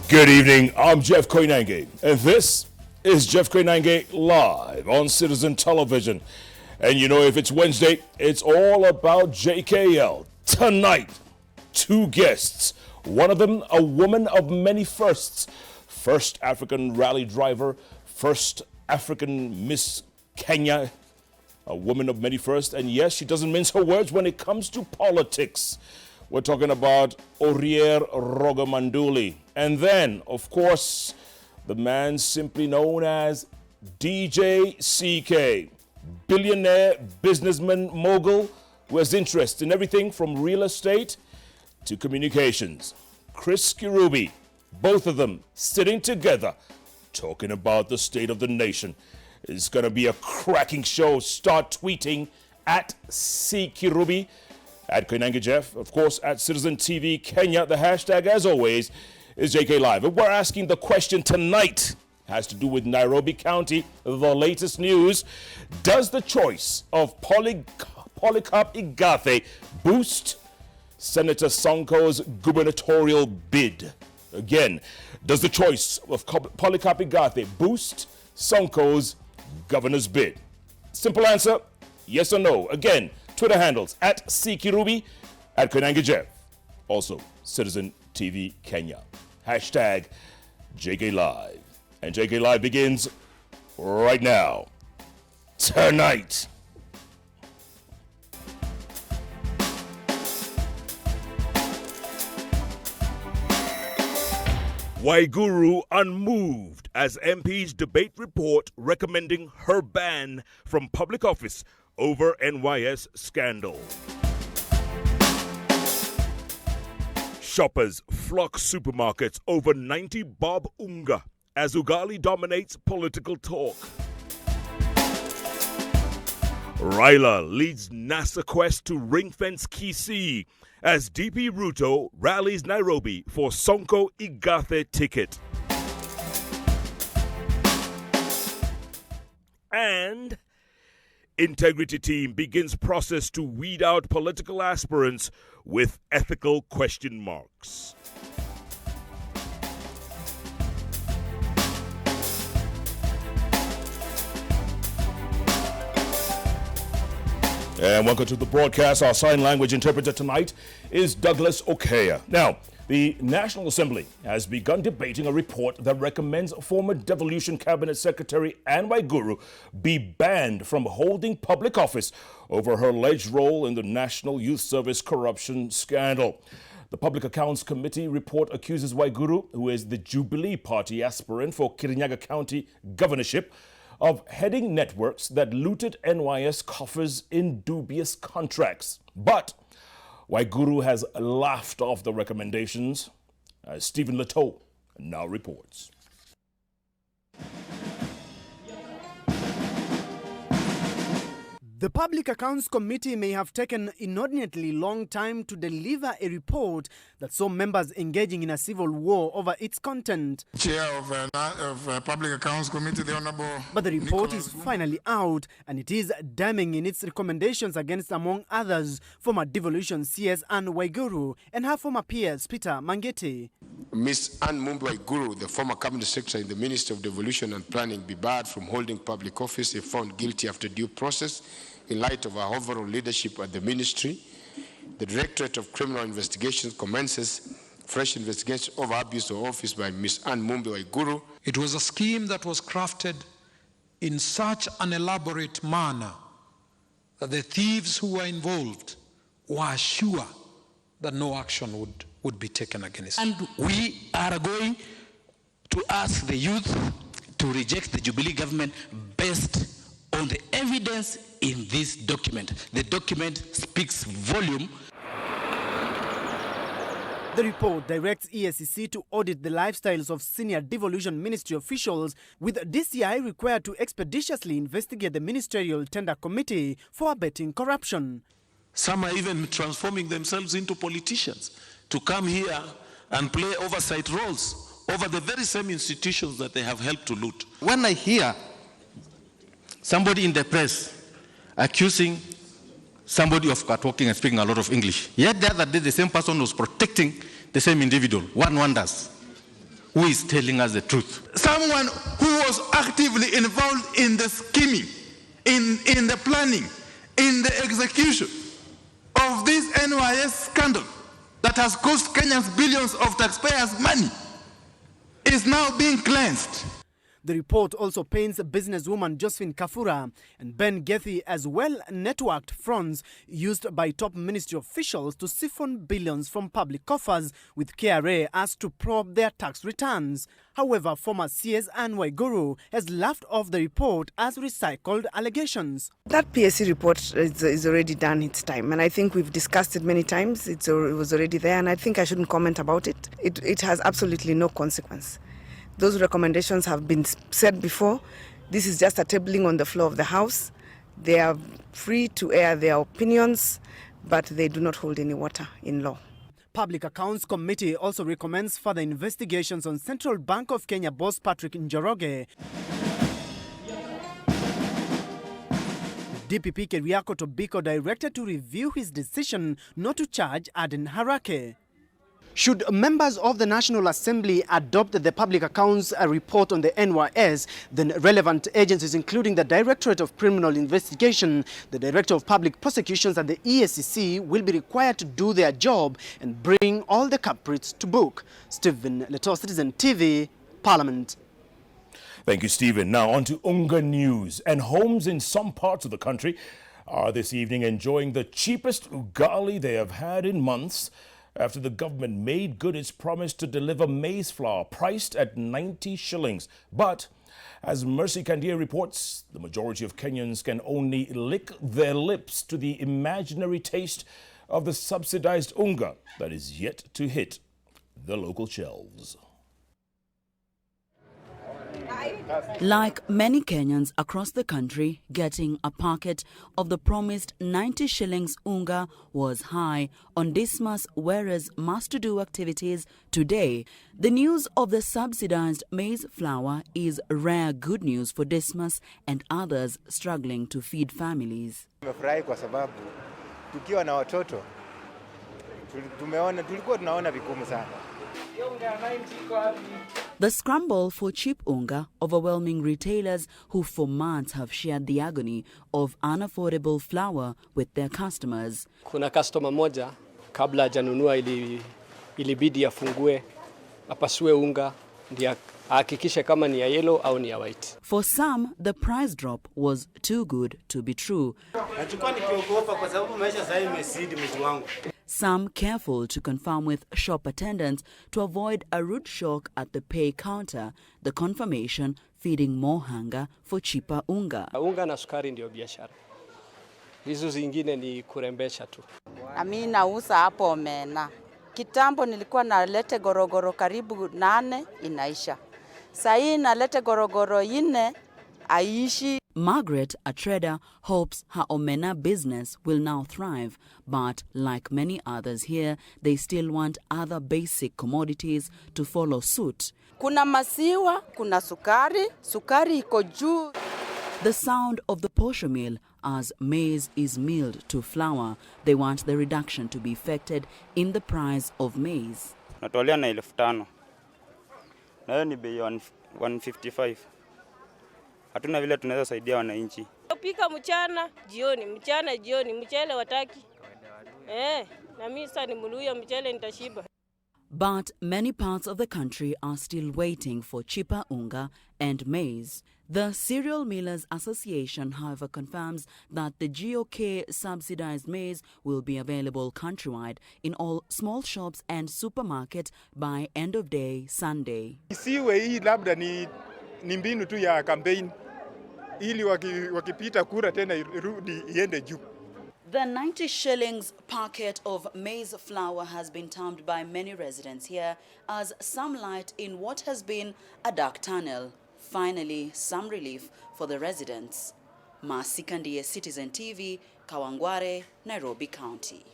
Good evening, I'm Jeff Koinange, and this is Jeff Koinange live on Citizen Television. And you know, if it's Wednesday, it's all about JKL. Tonight, two guests. One of them, a woman of many firsts. First African rally driver, first African Miss Kenya, a woman of many firsts. And yes, she doesn't mince her words when it comes to politics. We're talking about Orier Rogamanduli. And then, of course, the man simply known as DJ CK, billionaire, businessman, mogul, who has interest in everything from real estate to communications. Chris Kirubi, both of them sitting together, talking about the state of the nation. It's going to be a cracking show. Start tweeting at CKirubi, at Koinange Jeff, of course, at Citizen TV Kenya. The hashtag, as always, is JK Live. And we're asking the question tonight, has to do with Nairobi County, the latest news. Does the choice of Polycarp Igathe boost Senator Sonko's gubernatorial bid? Again, does the choice of Polycarp Igathe boost Sonko's governor's bid? Simple answer, yes or no. Again, Twitter handles at CKirubi, at Koinange Jeff. Also, Citizen TV Kenya. Hashtag JK Live. And JK Live begins right now. Tonight. Waiguru unmoved as MP's debate report recommending her ban from public office over NYS scandal. Shoppers flock supermarkets over 90 bob unga as Ugali dominates political talk. Raila leads NASA quest to ring-fence Kisii as DP Ruto rallies Nairobi for Sonko Igathe ticket. And Integrity Team begins process to weed out political aspirants with ethical question marks. And welcome to the broadcast. Our sign language interpreter tonight is Douglas Okaya. Now, the National Assembly has begun debating a report that recommends former Devolution Cabinet Secretary Anne Waiguru be banned from holding public office over her alleged role in the National Youth Service corruption scandal. The Public Accounts Committee report accuses Waiguru, who is the Jubilee Party aspirant for Kirinyaga County governorship, of heading networks that looted NYS coffers in dubious contracts. But Waiguru has laughed off the recommendations, as Stephen Leteau now reports. The Public Accounts Committee may have taken inordinately long time to deliver a report that saw members engaging in a civil war over its content. Chair of Public Accounts Committee, the Honorable. But the report is finally out, and it is damning in its recommendations against, among others, former Devolution CS Anne Waiguru and her former peers Peter Mangeti. Ms. Anne Mumbi Waiguru, the former Cabinet Secretary in the Ministry of Devolution and Planning, be barred from holding public office if found guilty after due process in light of her overall leadership at the ministry. The Directorate of Criminal Investigations commences fresh investigation over abuse of office by Ms. Anne Mumbi Waiguru. It was a scheme that was crafted in such an elaborate manner that the thieves who were involved were sure that no action would be taken against them. And we are going to ask the youth to reject the Jubilee government based on the evidence in this document. The document speaks volume. The report directs EACC to audit the lifestyles of senior Devolution Ministry officials, with DCI required to expeditiously investigate the Ministerial Tender Committee for abetting corruption. Some are even transforming themselves into politicians to come here and play oversight roles over the very same institutions that they have helped to loot. When I hear somebody in the press accusing somebody of talking and speaking a lot of English, yet the other day the same person was protecting the same individual, one wonders. who is telling us the truth. Someone who was actively involved in the scheming, in the planning, in the execution of this NYS scandal that has cost Kenyans billions of taxpayers' money is now being cleansed. The report also paints businesswoman Josephine Kafura and Ben Gethi as well-networked fronts used by top ministry officials to siphon billions from public coffers, with KRA asked to probe their tax returns. However, former CS Anne Waiguru has laughed off the report as recycled allegations. That PSC report is already done its time, and I think we've discussed it many times. It was already there, and I think I shouldn't comment about it. It has absolutely no consequence. Those recommendations have been said before. This is just a tabling on the floor of the House. They are free to air their opinions, but they do not hold any water in law. Public Accounts Committee also recommends further investigations on Central Bank of Kenya boss Patrick Njoroge. DPP Keriako Tobiko directed to review his decision not to charge Aden Harake. Should members of the National Assembly adopt the Public Accounts report on the NYS, then relevant agencies including the Directorate of Criminal Investigation, the Director of Public Prosecutions and the EACC will be required to do their job and bring all the culprits to book. Stephen Leto, Citizen TV, Parliament. Thank you, Stephen. Now on to Unga news. And homes in some parts of the country are this evening enjoying the cheapest ugali they have had in months, after the government made good its promise to deliver maize flour priced at 90 shillings. But as Mercy Kandia reports, the majority of Kenyans can only lick their lips to the imaginary taste of the subsidized unga that is yet to hit the local shelves. Like many Kenyans across the country, getting a packet of the promised 90 shillings unga was high on Dismas wearers' must-to-do activities today. The news of the subsidized maize flour is rare good news for Dismas and others struggling to feed families. Nimefurahi kwa sababu tukiwa na watoto tulikuwa tunaona vigumu sana. The scramble for cheap unga overwhelming retailers who for months have shared the agony of unaffordable flour with their customers. Kuna customer moja kabla hajanunua ilibidi afungue apasue unga ndio ahakikishe kama ni ya yellow au ni ya white. For some, the price drop was too good to be true. Nachukua nikiogopa kwa sababu maisha sasa imezidi mtu wangu. Some careful to confirm with shop attendants to avoid a rude shock at the pay counter, the confirmation feeding more hunger for cheaper unga. Unga na sukari ndio biashara. Hizo zingine ni kurembesha tu. Mimi nauza hapo omena. Kitambo nilikuwa nalete gorogoro karibu 8 inaisha. Sasa hii nalete gorogoro 4 aishi. Margaret, a trader, hopes her omena business will now thrive, but like many others here, they still want other basic commodities to follow suit. Kuna maziwa, kuna sukari iko juu. The sound of the posho mill as maize is milled to flour. They want the reduction to be effected in the price of maize. Natolea na 1500. Na hiyo ni bei 155. Hatuna vile tunaweza saidia wananchi. Upika mchana jioni, mchele wataki. Na mimi sasa ni mluya mchele nitashiba. But many parts of the country are still waiting for cheaper unga and maize. The Cereal Millers Association, however, confirms that the GOK subsidized maize will be available countrywide in all small shops and supermarkets by end of day Sunday. Isiwe hii labda ni mbinu tu ya campaign ili wakipita kura tena irudi iende juu. The 90 shillings packet of maize flour has been termed by many residents here as some light in what has been a dark tunnel. Finally, some relief for the residents. Mercy Kandia, Citizen TV, Kawangware, Nairobi County.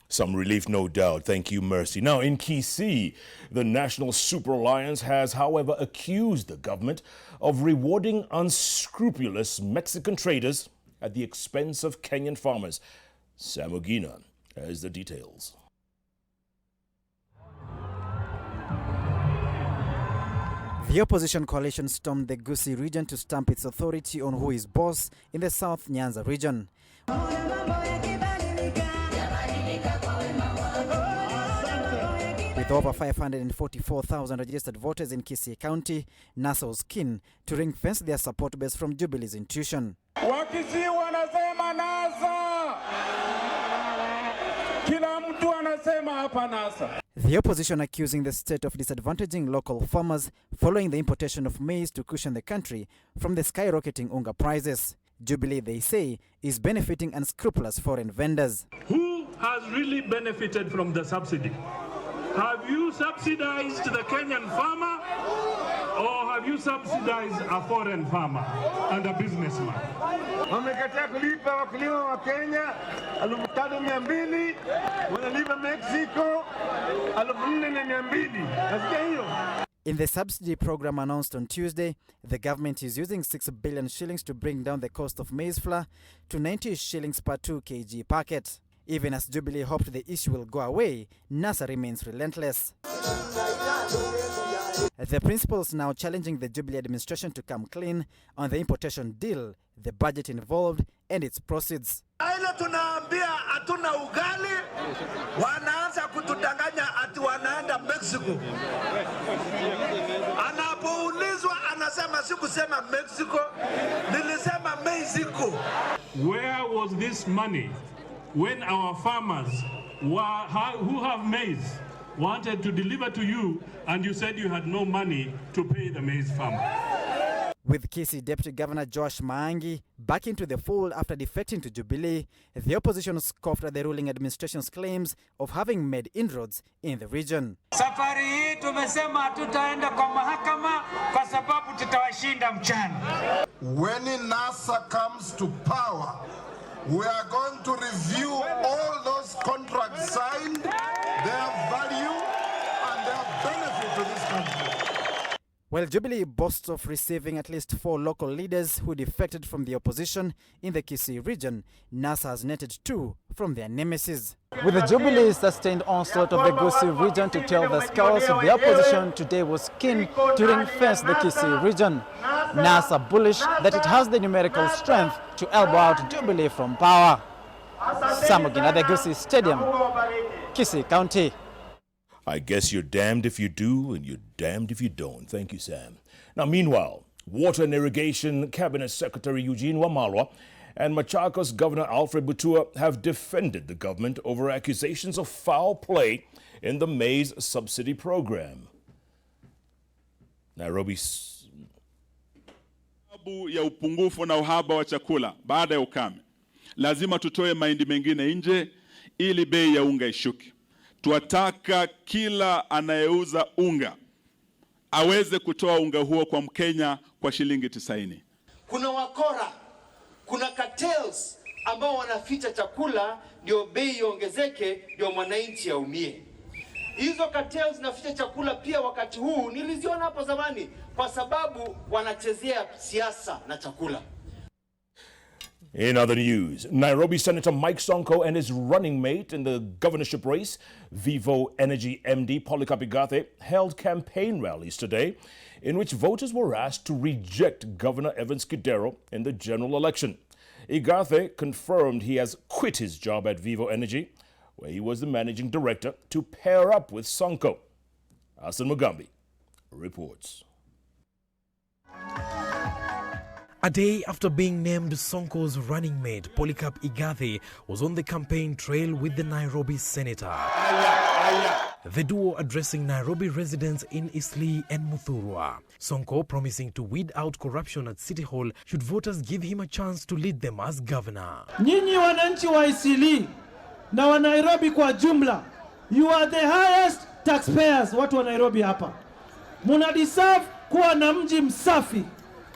Some relief, no doubt. Thank you, Mercy. Now, in Kisii, the National Super Alliance has, however, accused the government of rewarding unscrupulous Mexican traders at the expense of Kenyan farmers. Sam Ogina has the details. The opposition coalition stormed the Gusii region to stamp its authority on who is boss in the South Nyanza region. With over 544,000 registered voters in Kisii County, NASA was keen to ring-fence their support base from Jubilee's intuition. Wakisii wanasema NASA. Kila mtu anasema hapa NASA. The opposition accusing the state of disadvantaging local farmers following the importation of maize to cushion the country from the skyrocketing unga prices. Jubilee, they say, is benefiting unscrupulous foreign vendors. Who has really benefited from the subsidy? Have you subsidized the Kenyan farmer, or have you subsidized a foreign farmer and a businessman? Wamekataa kulipa wakulima wa Kenya 3,200, wanalipa Mexico 4,200. Nasikia hiyo. In the subsidy program announced on Tuesday, the government is using 6 billion shillings to bring down the cost of maize flour to 90 shillings per 2 kg packet. Even as Jubilee hoped the issue will go away, NASA remains relentless. The principals now challenging the Jubilee administration to come clean on the importation deal, the budget involved, and its proceeds. Aina tunaambia hatuna ugali, wanaanza kutudanganya ati wanaenda Mexico. Anapoulizwa anasema sikusema Mexico, nilisema Mexico. Where was this money when our farmers who have maize wanted to deliver to you and you said you had no money to pay the maize farmer? With Kisii Deputy Governor Josh Maangi back into the fold after defecting to Jubilee, the opposition scoffed at the ruling administration's claims of having made inroads in the region. Safari hii tumesema hatutaenda kwa mahakama kwa sababu tutawashinda mchana. When NASA comes to power, we are going to review all those contracts signed, their value and their benefit to this country. While Jubilee boasts of receiving at least 4 local leaders who defected from the opposition in the Kisii region, NASA has netted 2 from their nemesis. With the Jubilee's sustained onslaught of the Gusii region to tell the scales, the opposition today was keen to ring-fence the Kisii region. NASA bullish that it has the numerical strength to elbow out Jubilee from power. Sam Ogin at the Gusii Stadium, Kisii County. I guess you're damned if you do and you're damned if you don't. Thank you, Sam. Now, meanwhile, Water and Irrigation Cabinet Secretary Eugene Wamalwa and Machakos Governor Alfred Mutua have defended the government over accusations of foul play in the maize subsidy program. Nairobi. Sababu ya upungufu na uhaba wa chakula baada ya ukame, lazima tutoe mahindi mengine nje ili bei ya unga ishuke. Tuataka kila anayeuza unga aweze kutoa unga huo kwa Mkenya kwa shilingi 90. Kuna wakora, kuna cartels ambao wanaficha chakula ndio bei iongezeke, ndio mwananchi aumie. Hizo cartels zinaficha chakula pia wakati huu niliziona hapo zamani kwa sababu wanachezea siasa na chakula. In other news, Nairobi Senator Mike Sonko and his running mate in the governorship race, Vivo Energy MD Polycarp Igathe, held campaign rallies today in which voters were asked to reject Governor Evans Kidero in the general election. Igathe confirmed he has quit his job at Vivo Energy, where he was the managing director, to pair up with Sonko. Asan Mugambi reports. A day after being named Sonko's running mate, Polycarp Igathe was on the campaign trail with the Nairobi senator. The duo addressing Nairobi residents in Eastleigh and Muthurwa. Sonko promising to weed out corruption at City Hall should voters give him a chance to lead them as governor. Nyinyi wananchi wa Eastleigh na wa Nairobi kwa jumla, you are the highest taxpayers, watu wa Nairobi hapa. Muna deserve kuwa na mji msafi.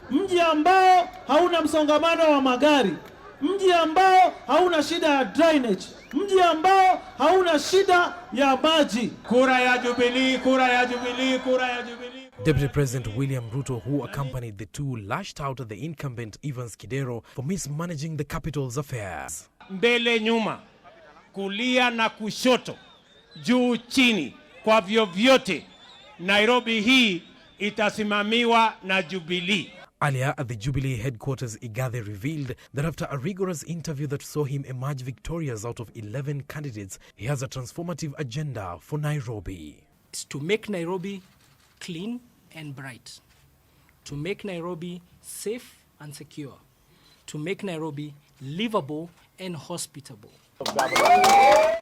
Mji ambao hauna msongamano wa magari, mji ambao hauna shida ya drainage, mji ambao hauna shida ya maji. Kura ya Jubilee, kura ya Jubilee, kura ya Jubilee. Deputy President William Ruto, who accompanied the two, lashed out at the incumbent Evans Kidero for mismanaging the capital's affairs. Mbele nyuma, kulia na kushoto, juu chini, kwa vyovyote, Nairobi hii itasimamiwa na Jubilee. Earlier at the Jubilee headquarters, Igathe revealed that after a rigorous interview that saw him emerge victorious out of 11 candidates, he has a transformative agenda for Nairobi. It's to make Nairobi clean and bright, to make Nairobi safe and secure, to make Nairobi livable and hospitable.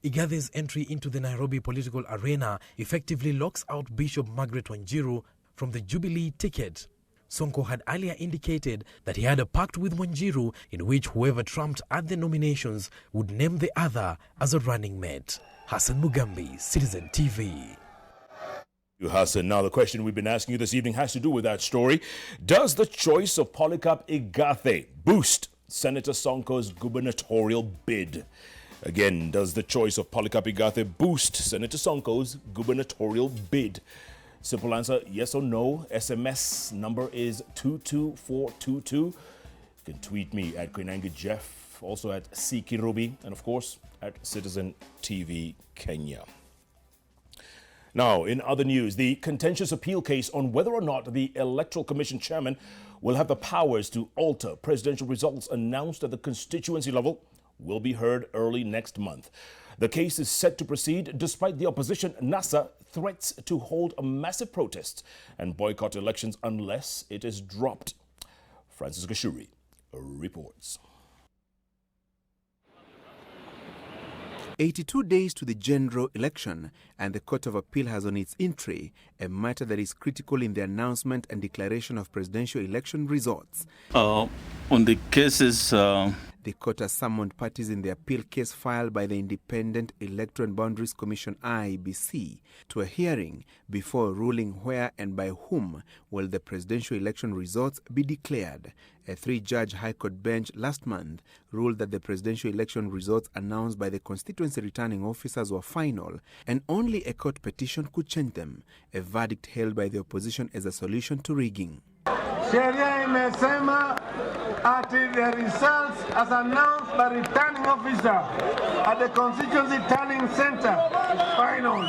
Igathe's entry into the Nairobi political arena effectively locks out Bishop Margaret Wanjiru from the Jubilee ticket. Sonko had earlier indicated that he had a pact with Wanjiru in which whoever trumped at the nominations would name the other as a running mate. Hassan Mugambi, Citizen TV. You, Hassan. Now, the question we've been asking you this evening has to do with that story. Does the choice of Polycarp Igathe boost Senator Sonko's gubernatorial bid? Again, does the choice of Polycarp Igathe boost Senator Sonko's gubernatorial bid? Simple answer, yes or no. SMS number is 22422. You can tweet me at Koinange Jeff, also at Sikirubi, and of course at Citizen TV Kenya. Now, in other news, the contentious appeal case on whether or not the Electoral Commission chairman will have the powers to alter presidential results announced at the constituency level will be heard early next month. The case is set to proceed despite the opposition NASA threats to hold a massive protest and boycott elections unless it is dropped. Francis Gashuri reports. 82 days to the general election, and the Court of Appeal has on its entry a matter that is critical in the announcement and declaration of presidential election results. On the cases... The court has summoned parties in the appeal case filed by the Independent Electoral and Boundaries Commission (IEBC) to a hearing before ruling where and by whom will the presidential election results be declared. A 3-judge High Court bench last month ruled that the presidential election results announced by the constituency returning officers were final and only a court petition could change them, a verdict held by the opposition as a solution to rigging. Sheria imesema ati the results as announced by returning officer at the constituency turning center is final.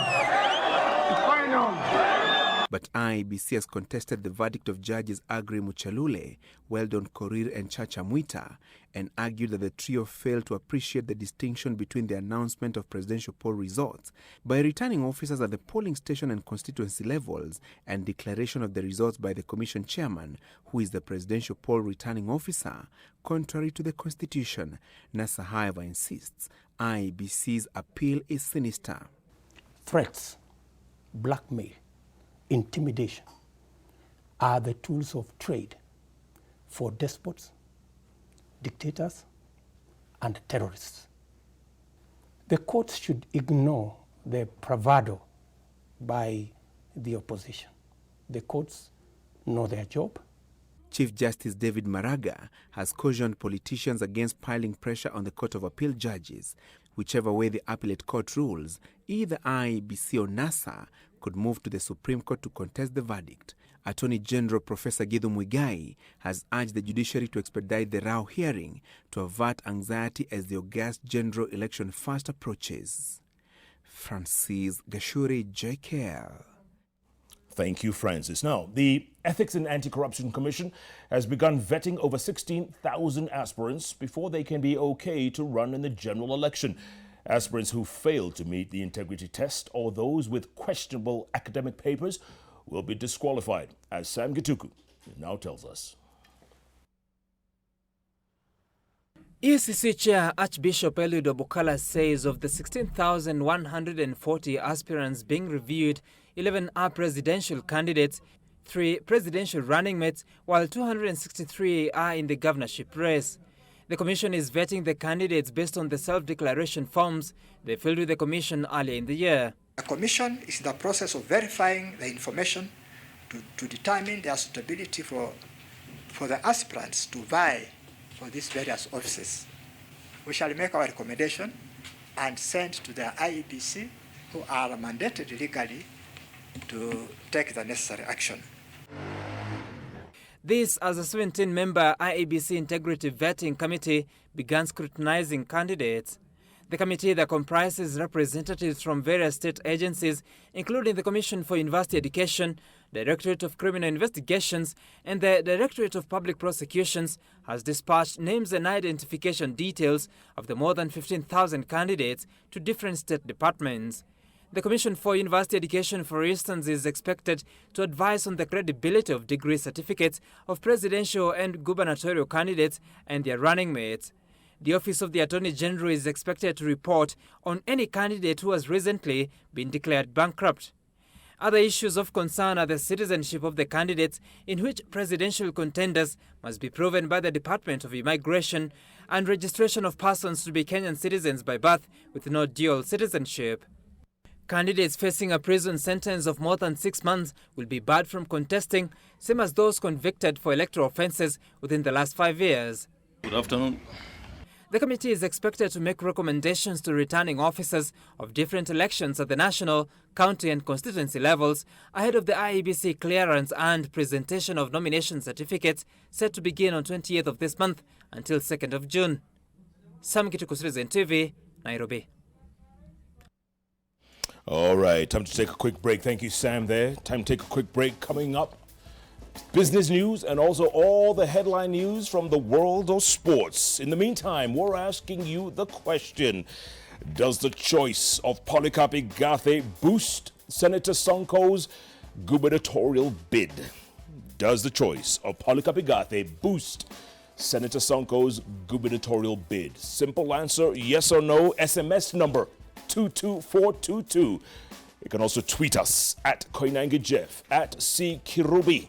But IEBC has contested the verdict of judges Agri Muchalule, Weldon Korir and Chacha Mwita, and argued that the trio failed to appreciate the distinction between the announcement of presidential poll results by returning officers at the polling station and constituency levels and declaration of the results by the commission chairman, who is the presidential poll returning officer, contrary to the constitution. NASA, however, insists IEBC's appeal is sinister. Threats, blackmail, intimidation are the tools of trade for despots, dictators, and terrorists. The courts should ignore the bravado by the opposition. The courts know their job. Chief Justice David Maraga has cautioned politicians against piling pressure on the Court of Appeal judges. Whichever way the appellate court rules, either IEBC or NASA could move to the Supreme Court to contest the verdict. Attorney General Professor Githu Muigai has urged the judiciary to expedite the Rao hearing to avert anxiety as the August general election fast approaches. Francis Gashuri, JKL. Thank you, Francis. Now, the Ethics and Anti-Corruption Commission has begun vetting over 16,000 aspirants before they can be okay to run in the general election. Aspirants who fail to meet the integrity test or those with questionable academic papers will be disqualified, as Sam Gituku now tells us. EACC Chair Archbishop Eliud Obukala says of the 16,140 aspirants being reviewed, 11 are presidential candidates, 3 presidential running mates, while 263 are in the governorship race. The commission is vetting the candidates based on the self-declaration forms they filled with the commission earlier in the year. The commission is in the process of verifying the information to determine their suitability for the aspirants to vie for these various offices. We shall make our recommendation and send to the IEBC, who are mandated legally to take the necessary action. This as a 17-member IEBC Integrity Vetting Committee began scrutinizing candidates. The committee that comprises representatives from various state agencies, including the Commission for University Education, Directorate of Criminal Investigations, and the Directorate of Public Prosecutions, has dispatched names and identification details of the more than 15,000 candidates to different state departments. The Commission for University Education, for instance, is expected to advise on the credibility of degree certificates of presidential and gubernatorial candidates and their running mates. The Office of the Attorney General is expected to report on any candidate who has recently been declared bankrupt. Other issues of concern are the citizenship of the candidates, in which presidential contenders must be proven by the Department of Immigration, and registration of persons to be Kenyan citizens by birth with no dual citizenship. Candidates facing a prison sentence of more than 6 months will be barred from contesting, same as those convicted for electoral offences within the last 5 years. Good afternoon. The committee is expected to make recommendations to returning officers of different elections at the national, county and constituency levels ahead of the IEBC clearance and presentation of nomination certificates set to begin on 28th of this month until 2nd of June. Sam Kituku, Citizen TV, Nairobi. All right, time to take a quick break. Thank you, Sam, there. Time to take a quick break. Coming up, business news and also all the headline news from the world of sports. In the meantime, we're asking you the question: does the choice of Polycarp Igathe boost Senator Sonko's gubernatorial bid? Does the choice of Polycarp Igathe boost Senator Sonko's gubernatorial bid? Simple answer, yes or no. SMS number 22422. You can also tweet us at Koinange Jeff, at C Kirubi,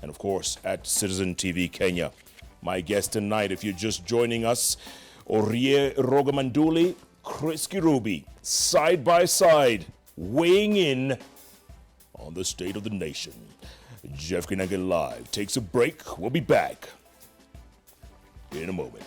and of course at Citizen TV Kenya. My guest tonight, if you're just joining us, Orie Rogamanduli, Chris Kirubi, side by side, weighing in on the state of the nation. Jeff Koinange Live takes a break. We'll be back in a moment.